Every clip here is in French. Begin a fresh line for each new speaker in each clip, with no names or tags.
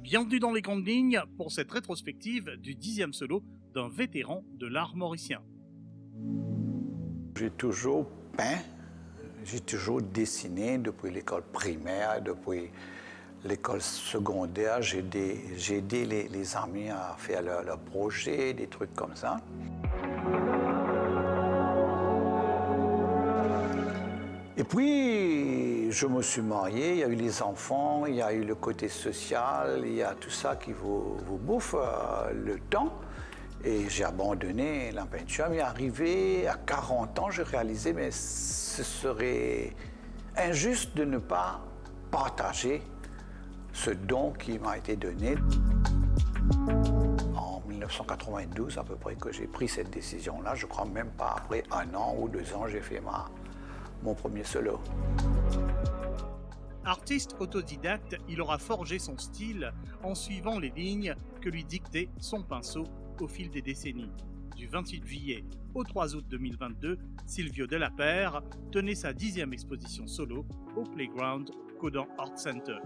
Bienvenue dans les grandes lignes pour cette rétrospective du 10e solo d'un vétéran de l'art mauricien.
J'ai toujours peint, j'ai toujours dessiné depuis l'école primaire, depuis l'école secondaire. J'ai aidé les amis à faire leurs projets, des trucs comme ça. Et puis, je me suis marié, il y a eu les enfants, il y a eu le côté social, il y a tout ça qui vous bouffe le temps. Et j'ai abandonné la peinture. Mais arrivé à 40 ans, j'ai réalisé que ce serait injuste de ne pas partager ce don qui m'a été donné. En 1992, à peu près, que j'ai pris cette décision-là. Je crois même pas après 1 an ou 2 ans, j'ai fait mon premier solo.
Artiste autodidacte, il aura forgé son style en suivant les lignes que lui dictait son pinceau au fil des décennies. Du 28 juillet au 3 août 2022, Silvio Delapere tenait sa 10e exposition solo au Playground Codan Art Center.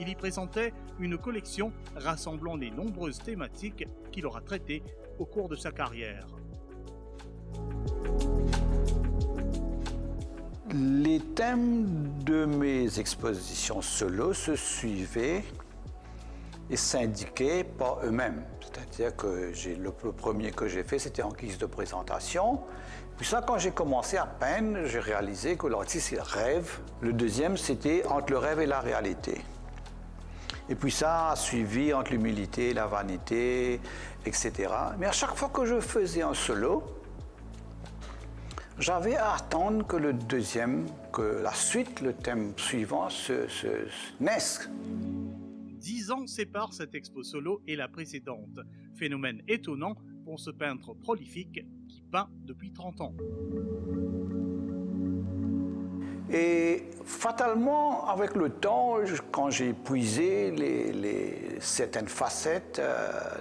Il y présentait une collection rassemblant les nombreuses thématiques qu'il aura traitées au cours de sa carrière.
Les thèmes de mes expositions solo se suivaient et s'indiquaient par eux-mêmes. C'est-à-dire que le premier que j'ai fait, c'était en guise de présentation. Puis ça, quand j'ai commencé à peindre, j'ai réalisé que l'artiste, il rêve. Le deuxième, c'était entre le rêve et la réalité. Et puis ça a suivi entre l'humilité, la vanité, etc. Mais à chaque fois que je faisais un solo, j'avais à attendre que le deuxième, que la suite, le thème suivant se naisse.
10 ans séparent cette expo solo et la précédente. Phénomène étonnant pour ce peintre prolifique qui peint depuis 30 ans.
Et fatalement, avec le temps, quand j'ai épuisé certaines facettes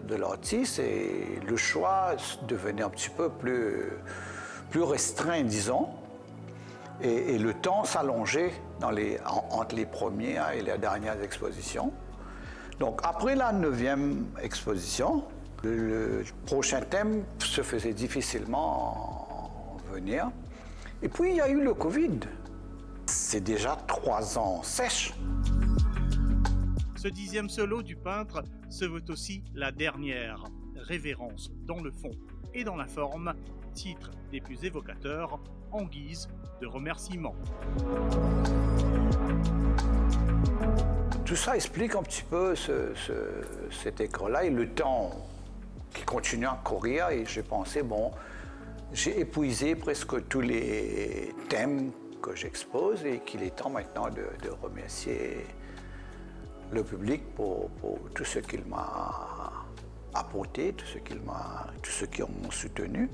de l'artiste, et le choix devenait un petit peu plus restreint, disons, et le temps s'allongeait entre les premières et les dernières expositions. Donc après la 9e exposition, le prochain thème se faisait difficilement venir. Et puis il y a eu le Covid. C'est déjà 3 ans sèches.
Ce 10e solo du peintre se veut aussi la dernière. Révérence dans le fond et dans la forme, titre des plus évocateurs en guise de remerciement.
Tout ça explique un petit peu cet écran-là et le temps qui continue à courir. Et j'ai pensé, bon, j'ai épuisé presque tous les thèmes que j'expose et qu'il est temps maintenant de remercier le public pour tout ce qu'il m'a apporté, tout ce qu'ils m'ont soutenu.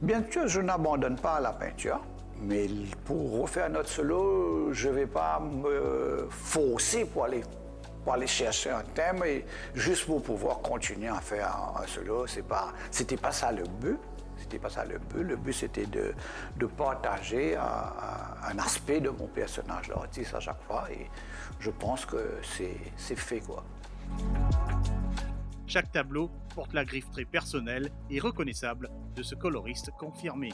Bien sûr, je n'abandonne pas la peinture. Mais pour refaire notre solo, je ne vais pas me forcer pour aller chercher un thème et juste pour pouvoir continuer à faire un solo. C'était pas ça le but. C'était pas ça le but. Le but, c'était de partager un aspect de mon personnage, l'artiste, à chaque fois. Et je pense que c'est fait, quoi.
Chaque tableau porte la griffe très personnelle et reconnaissable de ce coloriste confirmé.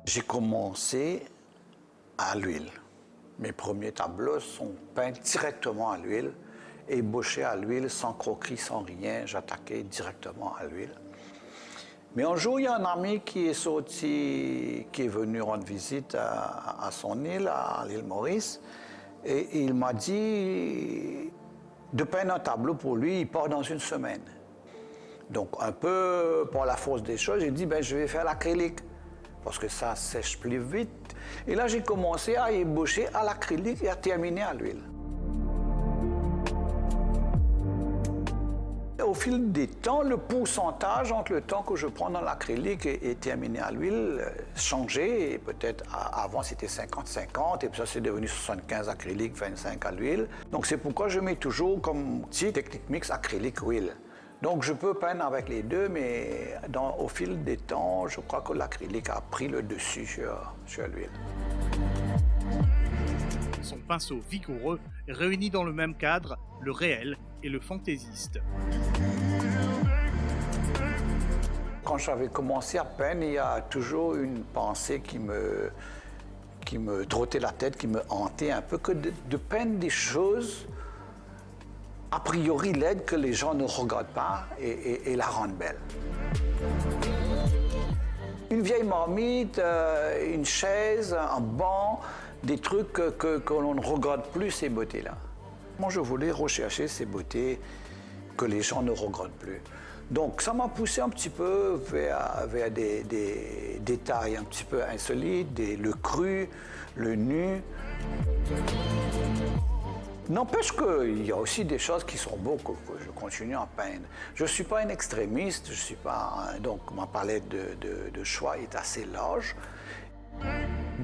J'ai commencé à l'huile. Mes premiers tableaux sont peints directement à l'huile, ébauchés à l'huile, sans croquis, sans rien. J'attaquais directement à l'huile. Mais un jour, il y a un ami qui est venu rendre visite à son île, à l'île Maurice, et il m'a dit de peindre un tableau pour lui, il part dans 1 semaine. Donc, un peu par la force des choses, j'ai dit, je vais faire l'acrylique, parce que ça sèche plus vite. Et là, j'ai commencé à ébaucher à l'acrylique et à terminer à l'huile. Au fil des temps, le pourcentage entre le temps que je prends dans l'acrylique et terminé à l'huile changeait. Et peut-être avant, c'était 50-50, et puis ça, c'est devenu 75 acrylique, 25 à l'huile. Donc, c'est pourquoi je mets toujours comme petit technique mix acrylique-huile. Donc je peux peindre avec les deux, mais au fil des temps, je crois que l'acrylique a pris le dessus sur l'huile.
Son pinceau vigoureux réunit dans le même cadre le réel et le fantaisiste.
Quand j'avais commencé à peindre, il y a toujours une pensée qui me trottait la tête, qui me hantait un peu, que de peindre des choses a priori laides que les gens ne regardent pas et la rendent belle. Une vieille marmite, une chaise, un banc, des trucs que l'on ne regarde plus, ces beautés-là. Moi, je voulais rechercher ces beautés que les gens ne regardent plus. Donc, ça m'a poussé un petit peu vers des détails un petit peu insolites, le cru, le nu. N'empêche qu'il y a aussi des choses qui sont beaux que je continue à peindre. Je ne suis pas un extrémiste, je suis pas donc ma palette de choix est assez large.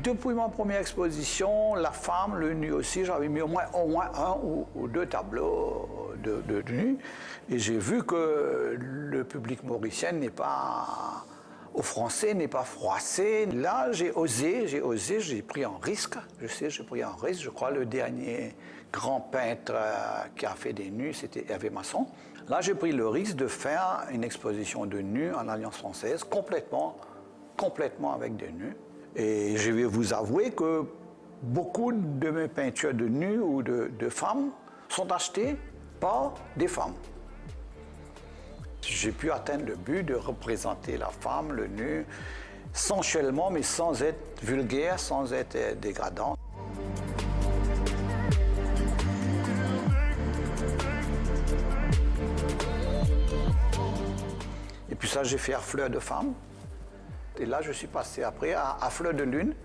Depuis ma première exposition, la femme, le nu aussi, j'avais mis au moins un ou deux tableaux de nu. Et j'ai vu que le public mauricien au français n'est pas froissé. Là, j'ai osé, j'ai pris un risque. J'ai pris un risque. Je crois le dernier grand peintre qui a fait des nus, c'était Hervé Masson. Là, j'ai pris le risque de faire une exposition de nus en Alliance française, complètement avec des nus. Et je vais vous avouer que beaucoup de mes peintures de nus ou de femmes sont achetées par des femmes. J'ai pu atteindre le but de représenter la femme, le nu, sensuellement, mais sans être vulgaire, sans être dégradant. Et puis ça, j'ai fait à Fleur de femme. Et là, je suis passé après à Fleur de lune,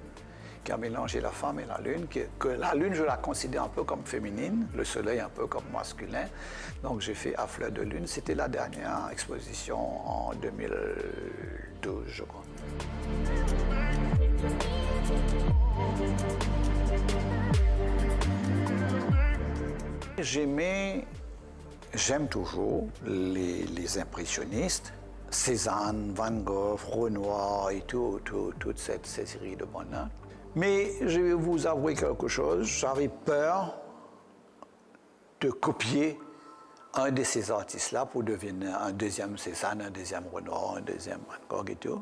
qui a mélangé la femme et la lune, que la lune, je la considère un peu comme féminine, le soleil un peu comme masculin. Donc j'ai fait à Fleur de lune. C'était la dernière exposition en 2012, je crois. J'aime toujours les impressionnistes. Cézanne, Van Gogh, Renoir et toute cette série de bonheur. Mais je vais vous avouer quelque chose, j'avais peur de copier un de ces artistes-là pour devenir un deuxième Cézanne, un deuxième Renoir, un deuxième Van Gogh et tout.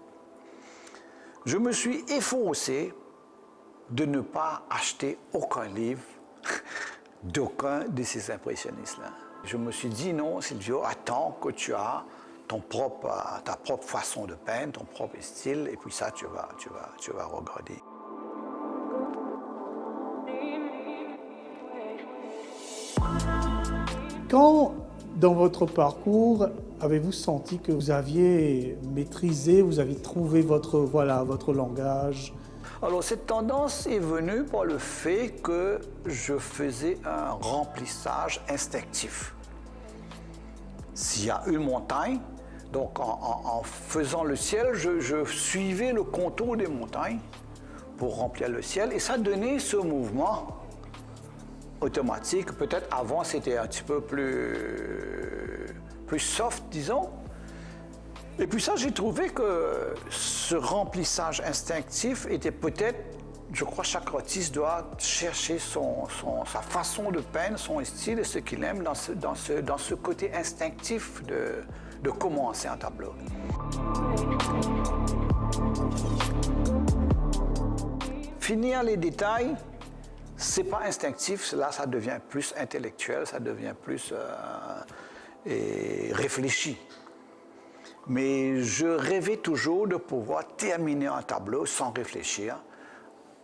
Je me suis efforcé de ne pas acheter aucun livre d'aucun de ces impressionnistes-là. Je me suis dit non, Silvio, attends que tu as ta propre façon de peindre, ton propre style, et puis ça, tu vas regarder.
Quand, dans votre parcours, avez-vous senti que vous aviez maîtrisé, vous aviez trouvé votre langage?
Alors, cette tendance est venue par le fait que je faisais un remplissage instinctif. S'il y a une montagne, donc en faisant le ciel, je suivais le contour des montagnes pour remplir le ciel, et ça donnait ce mouvement automatique. Peut-être avant c'était un petit peu plus soft, disons. Et puis ça, j'ai trouvé que ce remplissage instinctif était peut-être, je crois, chaque artiste doit chercher sa façon de peindre, son style et ce qu'il aime dans ce côté instinctif de commencer un tableau. Finir les détails, c'est pas instinctif, là ça devient plus intellectuel, ça devient plus réfléchi. Mais je rêvais toujours de pouvoir terminer un tableau sans réfléchir,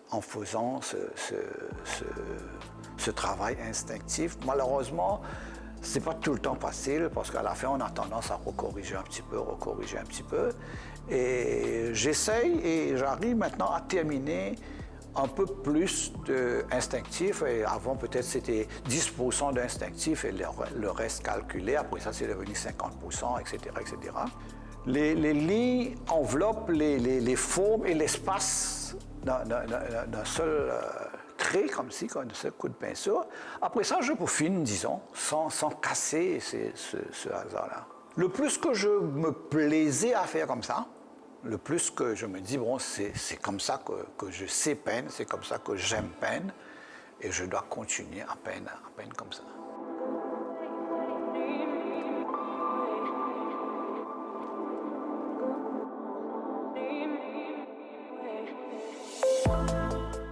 en faisant ce travail instinctif. Malheureusement, c'est pas tout le temps facile, parce qu'à la fin, on a tendance à recorriger un petit peu. Et j'essaye et j'arrive maintenant à terminer un peu plus d'instinctif. Et avant, peut-être, c'était 10% d'instinctif et le reste calculé. Après ça, c'est devenu 50%, etc., etc. Les lignes enveloppent les formes et l'espace d'un seul trait, comme si, d'un seul coup de pinceau. Après ça, je peaufine, disons, sans casser ce hasard-là. Le plus que je me plaisais à faire comme ça, le plus que je me dis, bon, c'est comme ça que je sais peindre, c'est comme ça que j'aime peindre, et je dois continuer à peindre comme ça.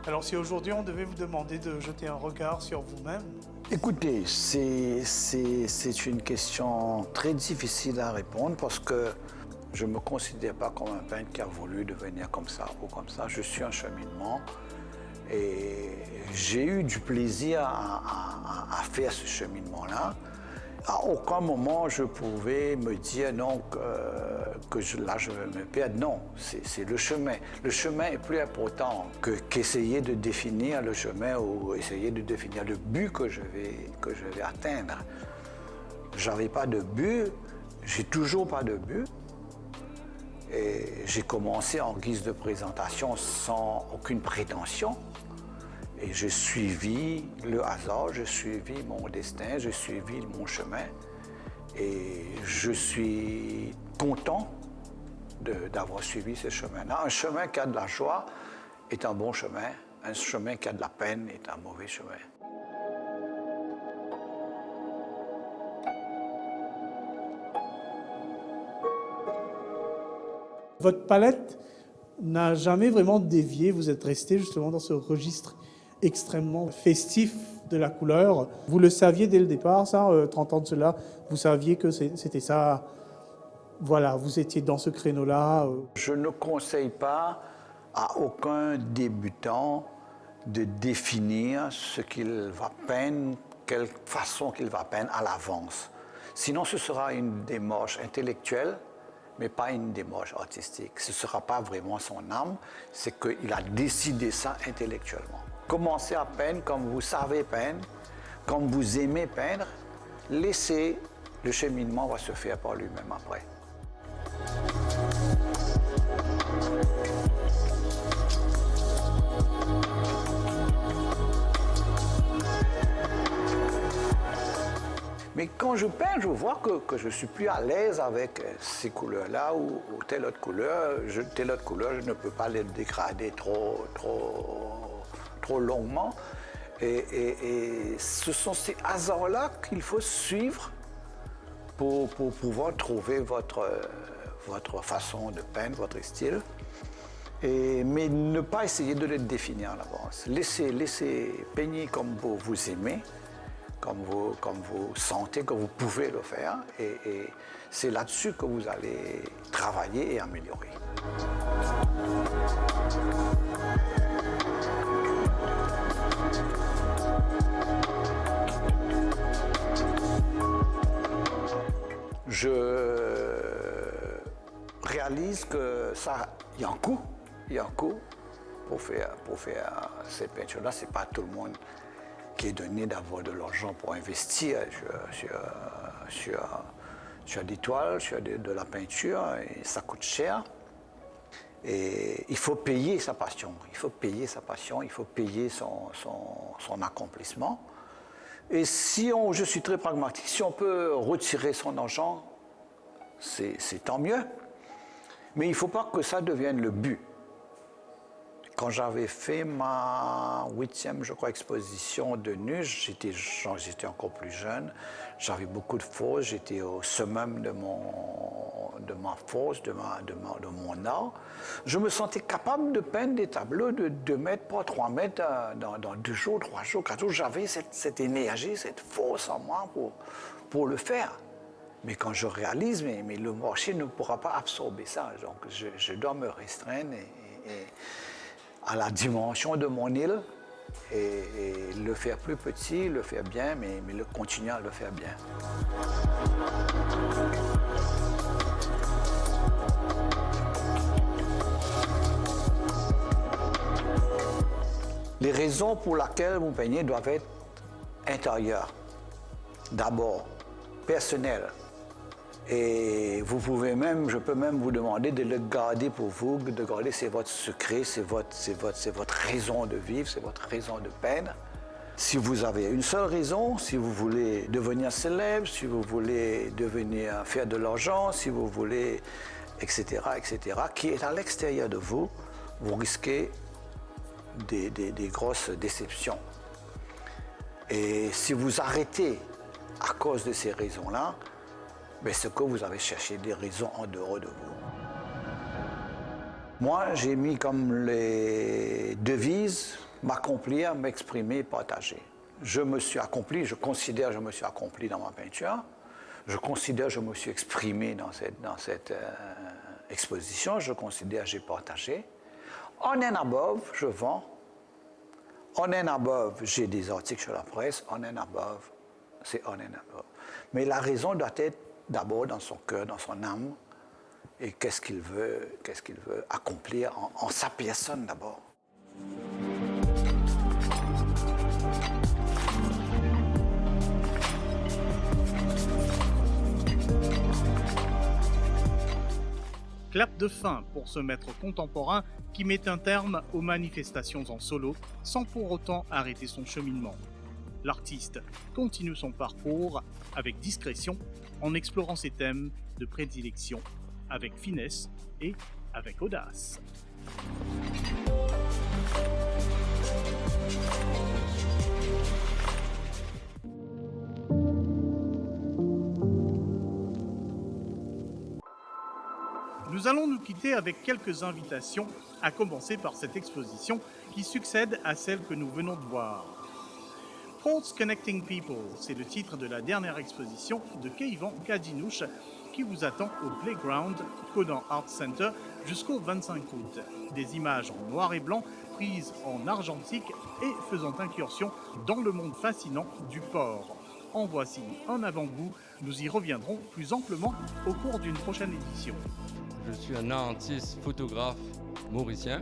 Alors si aujourd'hui on devait vous demander de jeter un regard sur vous-même,
Écoutez, c'est une question très difficile à répondre parce que je ne me considère pas comme un peintre qui a voulu devenir comme ça ou comme ça. Je suis un cheminement et j'ai eu du plaisir à faire ce cheminement-là. À aucun moment je pouvais me dire non, là je vais me perdre. Non, c'est le chemin. Le chemin est plus important qu'essayer de définir le chemin ou essayer de définir le but que je vais atteindre. J'avais pas de but, j'ai toujours pas de but. Et j'ai commencé en guise de présentation sans aucune prétention. Et j'ai suivi le hasard, j'ai suivi mon destin, j'ai suivi mon chemin. Et je suis content d'avoir suivi ce chemin-là. Un chemin qui a de la joie est un bon chemin. Un chemin qui a de la peine est un mauvais chemin.
votre palette n'a jamais vraiment dévié. Vous êtes resté justement dans ce registre extrêmement festif de la couleur. Vous le saviez dès le départ, ça, 30 ans de cela, vous saviez que c'était ça, voilà, vous étiez dans ce créneau-là.
Je ne conseille pas à aucun débutant de définir ce qu'il va peindre, quelle façon qu'il va peindre à l'avance. Sinon, ce sera une démarche intellectuelle, mais pas une démarche artistique. Ce ne sera pas vraiment son âme, c'est qu'il a décidé ça intellectuellement. Commencez à peindre comme vous savez peindre, comme vous aimez peindre, laissez, le cheminement va se faire par lui-même après. Mais quand je peins, je vois que je suis plus à l'aise avec ces couleurs-là ou telle autre couleur. Telle autre couleur, je ne peux pas les dégrader trop longuement. Et ce sont ces hasards-là qu'il faut suivre pour pouvoir trouver votre façon de peindre, votre style. Mais ne pas essayer de le définir à l'avance. Laissez peigner comme vous aimez. Comme vous sentez que vous pouvez le faire, et c'est là-dessus que vous allez travailler et améliorer. Je réalise que ça, il y a un coût pour faire cette peinture-là. C'est pas tout le monde qui est donné d'avoir de l'argent pour investir sur des toiles, sur de la peinture, et ça coûte cher. Et il faut payer sa passion, il faut payer son accomplissement. Et je suis très pragmatique, si on peut retirer son argent, c'est tant mieux. Mais il ne faut pas que ça devienne le but. Quand j'avais fait ma 8e, je crois, exposition de nu, j'étais encore plus jeune, j'avais beaucoup de force, j'étais au summum de ma force, de mon art. Je me sentais capable de peindre des tableaux de 2 mètres par 3 mètres dans 2 jours, 3 jours, 4 jours. J'avais cette énergie, cette force en moi pour le faire. Mais quand je réalise, mais le marché ne pourra pas absorber ça. Donc je dois me restreindre à la dimension de mon île et le faire plus petit, le faire bien, mais le continuer à le faire bien. Les raisons pour lesquelles vous peignez doivent être intérieures. D'abord, personnelles. Et je peux même vous demander de le garder pour vous, de garder, c'est votre secret, c'est votre raison de vivre, c'est votre raison de peindre. Si vous avez une seule raison, si vous voulez devenir célèbre, si vous voulez faire de l'argent, si vous voulez, etc., qui est à l'extérieur de vous, vous risquez des grosses déceptions. Et si vous arrêtez à cause de ces raisons-là, ben c'est que vous avez cherché des raisons en dehors de vous. Moi, j'ai mis comme les devises m'accomplir, m'exprimer, partager. Je me suis accompli, je considère que je me suis accompli dans ma peinture. Je considère que je me suis exprimé dans cette exposition. Je considère que j'ai partagé. On and above, je vends. On and above, j'ai des articles sur la presse. On and above, c'est on and above. Mais la raison doit être d'abord dans son cœur, dans son âme. Et qu'est-ce qu'il veut accomplir en sa personne d'abord.
Clap de fin pour ce maître contemporain qui met un terme aux manifestations en solo sans pour autant arrêter son cheminement. L'artiste continue son parcours avec discrétion en explorant ses thèmes de prédilection avec finesse et avec audace. Nous allons nous quitter avec quelques invitations, à commencer par cette exposition qui succède à celle que nous venons de voir. Ports Connecting People, c'est le titre de la dernière exposition de Keivan Kadinouche qui vous attend au Playground Codan Art Center jusqu'au 25 août. Des images en noir et blanc prises en argentique et faisant incursion dans le monde fascinant du port. En voici un avant-goût, nous y reviendrons plus amplement au cours d'une prochaine édition.
Je suis un artiste photographe mauricien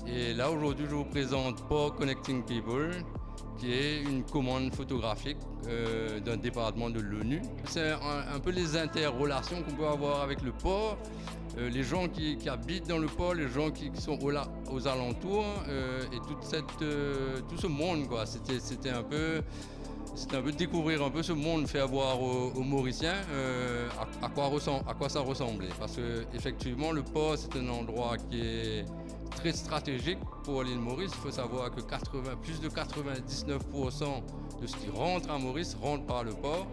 et là aujourd'hui je vous présente Port Connecting People qui est une commande photographique d'un département de l'ONU. C'est un peu les interrelations qu'on peut avoir avec le port, les gens qui habitent dans le port, les gens qui sont aux alentours et tout ce monde, quoi. C'était un peu découvrir un peu ce monde, faire voir aux Mauriciens à quoi ça ressemblait. Parce que effectivement le port c'est un endroit qui est très stratégique pour l'île Maurice. Il faut savoir que plus de 99% de ce qui rentre à Maurice rentre par le port.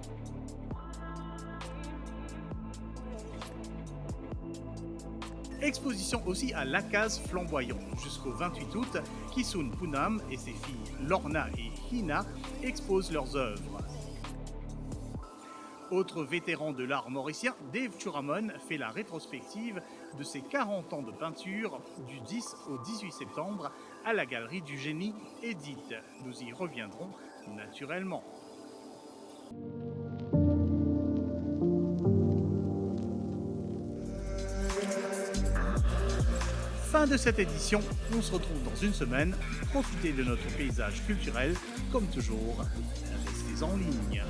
Exposition aussi à l'Acaz Flamboyant jusqu'au 28 août. Kisun Poonam et ses filles Lorna et Hina exposent leurs œuvres. Autre vétéran de l'art mauricien, Dave Churamon fait la rétrospective de ses 40 ans de peinture du 10 au 18 septembre à la Galerie du Génie Edith. Nous y reviendrons naturellement. Fin de cette édition, on se retrouve dans une semaine. Profitez de notre paysage culturel, comme toujours, restez en ligne.